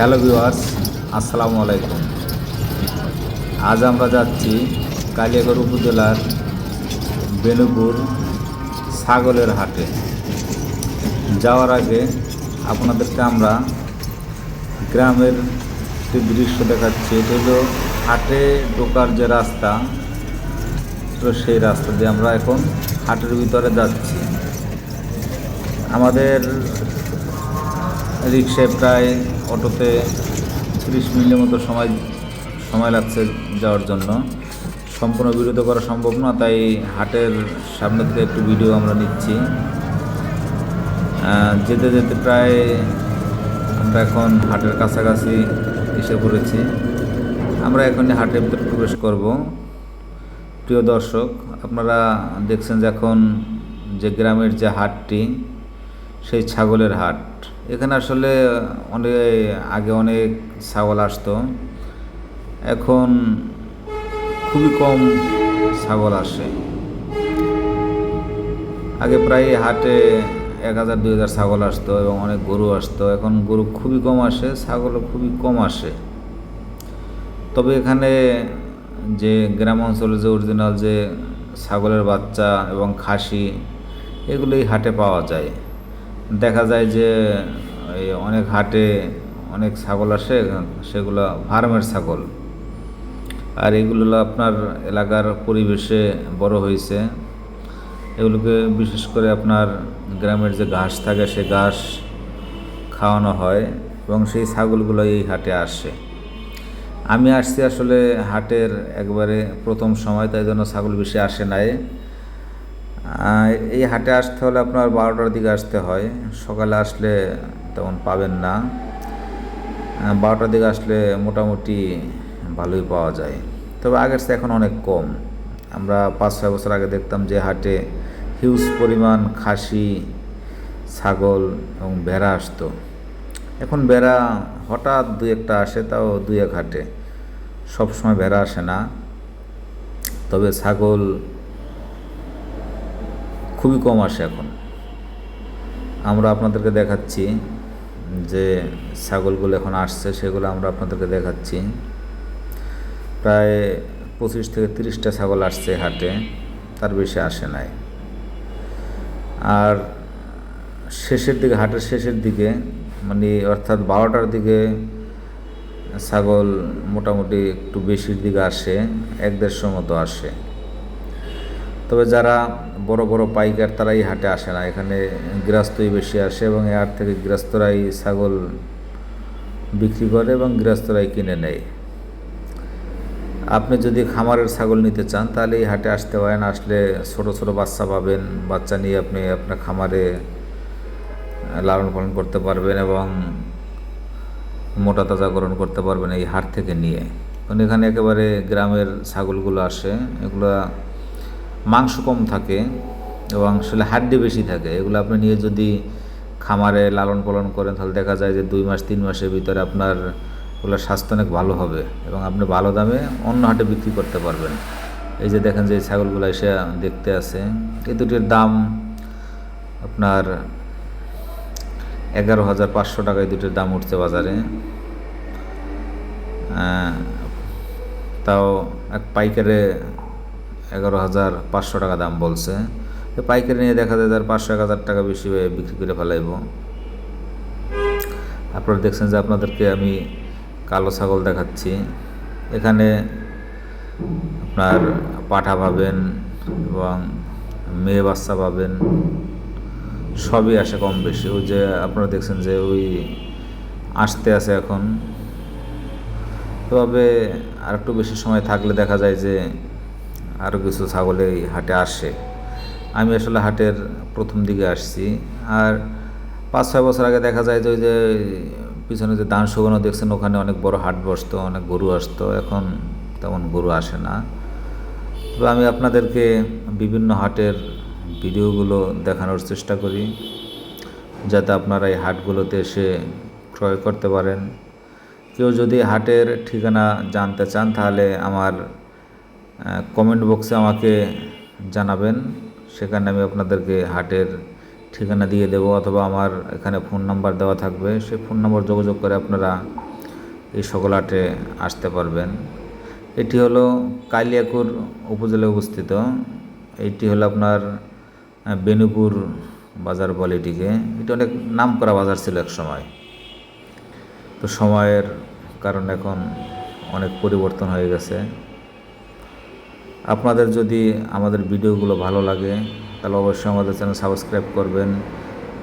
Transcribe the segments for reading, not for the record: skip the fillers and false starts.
Hello viewers, আসসালামু আলাইকুম। আজ আমরা যাচ্ছি কালিয়াকৈর উপজেলার বেনুপুর ছাগলের হাটে। যাওয়ার আগে আপনাদেরকে আমরা গ্রামের একটি দৃশ্য দেখাচ্ছি। এটা হলো হাটে ঢোকার যে রাস্তা, তো সেই রাস্তা দিয়ে আমরা এখন হাটের ভিতরে যাচ্ছি। আমাদের রিক্সায় প্রায় অটোতে 30 মিনিটের মতো সময় লাগছে যাওয়ার জন্য। সম্পূর্ণ ভিডিও তো করা সম্ভব না, তাই হাটের সামনে থেকে একটু ভিডিও আমরা নিচ্ছি। যেতে যেতে প্রায় আমরা এখন হাটের কাছাকাছি এসে পড়েছি। আমরা এখন হাটের ভিতরে প্রবেশ করব। প্রিয় দর্শক, আপনারা দেখছেন যে এখন যে গ্রামের যে হাটটি, সেই ছাগলের হাট। এখানে আসলে আগে অনেক ছাগল আসতো, এখন খুবই কম ছাগল আসে। আগে প্রায় হাটে 1000-2000 ছাগল আসতো এবং অনেক গরু আসতো। এখন গরু খুবই কম আসে, ছাগলও খুবই কম আসে। তবে এখানে যে গ্রাম অঞ্চলে যে অরিজিনাল যে ছাগলের বাচ্চা এবং খাসি, এগুলোই হাটে পাওয়া যায়। দেখা যায় যে অনেক হাটে অনেক ছাগল আসে, সেগুলো ফার্মের ছাগল। আর এগুলো আপনার এলাকার পরিবেশে বড় হয়েছে। এগুলোকে বিশেষ করে আপনার গ্রামের যে ঘাস থাকে, সে ঘাস খাওয়ানো হয় এবং সেই ছাগলগুলো এই হাটে আসে। আমি আসছি আসলে হাটের একবারে প্রথম সময়, তাই জন্য ছাগল বেশি আসে নাই। এই হাটে আসতে হলে আপনার 12টার দিকে আসতে হয়। সকালে আসলে তেমন পাবেন না। 12টার দিকে আসলে মোটামুটি ভালোই পাওয়া যায়। তবে আগের চেয়ে এখন অনেক কম। আমরা 5-6 বছর আগে দেখতাম যে হাটে হিউজ পরিমাণ খাসি, ছাগল এবং ভেড়া আসতো। এখন ভেড়া হঠাৎ 2-1টা আসে, তাও 2-1 হাটে। সবসময় ভেড়া আসে না। তবে ছাগল খুবই কম আসে এখন। আমরা আপনাদেরকে দেখাচ্ছি যে ছাগলগুলো এখন আসছে, সেগুলো আমরা আপনাদেরকে দেখাচ্ছি। প্রায় 25-30টা ছাগল আসছে হাটে, তার বেশি আসে নাই। আর শেষের দিকে, হাটের শেষের দিকে, মানে অর্থাৎ 12টার দিকে ছাগল মোটামুটি একটু বেশির দিকে আসে, 1-150 মতো আসে। তবে যারা বড় বড় পাইকার, তারাই হাটে আসে না। এখানে গৃহস্থই বেশি আসে এবং এই হাট থেকে গৃহস্থরাই ছাগল বিক্রি করে এবং গৃহস্থরাই কিনে নেয়। আপনি যদি খামারের ছাগল নিতে চান, তাহলে এই হাটে আসতে পারেন। আসলে ছোট ছোট বাচ্চা পাবেন। বাচ্চা নিয়ে আপনি আপনার খামারে লালন পালন করতে পারবেন এবং মোটা তাজাকরণ করতে পারবেন এই হাট থেকে নিয়ে। কারণ এখানে একেবারে গ্রামের ছাগলগুলো আসে, এগুলো মাংস কম থাকে এবং আসলে হাড্ডি বেশি থাকে। এগুলো আপনি নিয়ে যদি খামারে লালন পালন করেন, তাহলে দেখা যায় যে 2-3 মাসের ভিতরে আপনার ওগুলোর স্বাস্থ্য অনেক ভালো হবে এবং আপনি ভালো দামে অন্য হাটে বিক্রি করতে পারবেন। এই যে দেখেন যে ছাগলগুলো এসে দেখতে আছে, এই দুটির দাম আপনার 11,500 টাকায় দুটির দাম উঠছে বাজারে। তাও এক পাইকারে 11,500 টাকা দাম বলছে। পাইকারি নিয়ে দেখা যায় 500-1000 টাকা বেশি বিক্রি করে ফেলাইব। আপনারা দেখছেন যে আপনাদেরকে আমি কালো ছাগল দেখাচ্ছি। এখানে আপনার পাঠা পাবেন এবং মেয়ে বাচ্চা পাবেন, সবই আসে কম বেশি। ওই যে আপনারা দেখছেন যে ওই আসতে আছে এখন। তবে আর একটু বেশি সময় থাকলে দেখা যায় যে আরও কিছু ছাগল এই হাটে আসে। আমি আসলে হাটের প্রথম দিকে আসছি। আর 5-6 বছর আগে দেখা যায় যে ওই যে পিছনে যে ধান শুকানো দেখছেন, ওখানে অনেক বড় হাট বসতো, অনেক গরু আসতো। এখন তেমন গরু আসে না। তবে আমি আপনাদেরকে বিভিন্ন হাটের ভিডিওগুলো দেখানোর চেষ্টা করি, যাতে আপনারা এই হাটগুলোতে এসে ক্রয় করতে পারেন। কেউ যদি হাটের ঠিকানা জানতে চান, তাহলে আমার কমেন্ট বক্সে আমাকে জানাবেন। সেখানে আমি আপনাদেরকে হাটের ঠিকানা দিয়ে দেবো, অথবা আমার এখানে ফোন নাম্বার দেওয়া থাকবে। সেই ফোন নাম্বার যোগাযোগ করে আপনারা এই সকল হাটে আসতে পারবেন। এটি হলো কালিয়াকৈর উপজেলায় অবস্থিত। এইটি হলো আপনার বেনুপুর বাজার বলে এটিকে। এটা অনেক নামকরা বাজার ছিল এক সময়, তো সময়ের কারণে এখন অনেক পরিবর্তন হয়ে গেছে। আপনাদের যদি আমাদের ভিডিওগুলো ভালো লাগে তাহলে অবশ্যই আমাদের চ্যানেল সাবস্ক্রাইব করবেন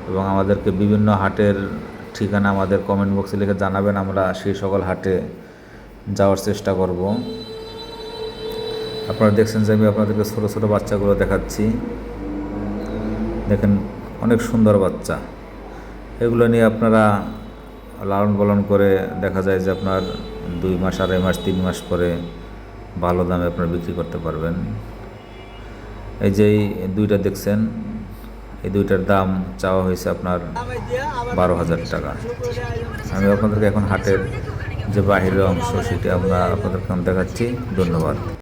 এবং আমাদেরকে বিভিন্ন হাটের ঠিকানা আমাদের কমেন্ট বক্সে লিখে জানাবেন, আমরা সেই সকল হাটে যাওয়ার চেষ্টা করব। আপনারা দেখছেন যে আমি আপনাদেরকে ছোটো ছোটো বাচ্চাগুলো দেখাচ্ছি, দেখেন অনেক সুন্দর বাচ্চা। এগুলো নিয়ে আপনারা লালন পালন করে দেখা যায় যে আপনার 2 মাস, 2.5 মাস, 3 মাস পরে ভালো দামে আপনারা বিক্রি করতে পারবেন। এই যে এই দুইটা দেখছেন, এই দুইটার দাম চাওয়া হয়েছে আপনার 12,000 টাকা। আমি আপনাদেরকে এখন হাটের যে বাহিরের অংশ সেটি আপনাদেরকে দেখাচ্ছি। ধন্যবাদ।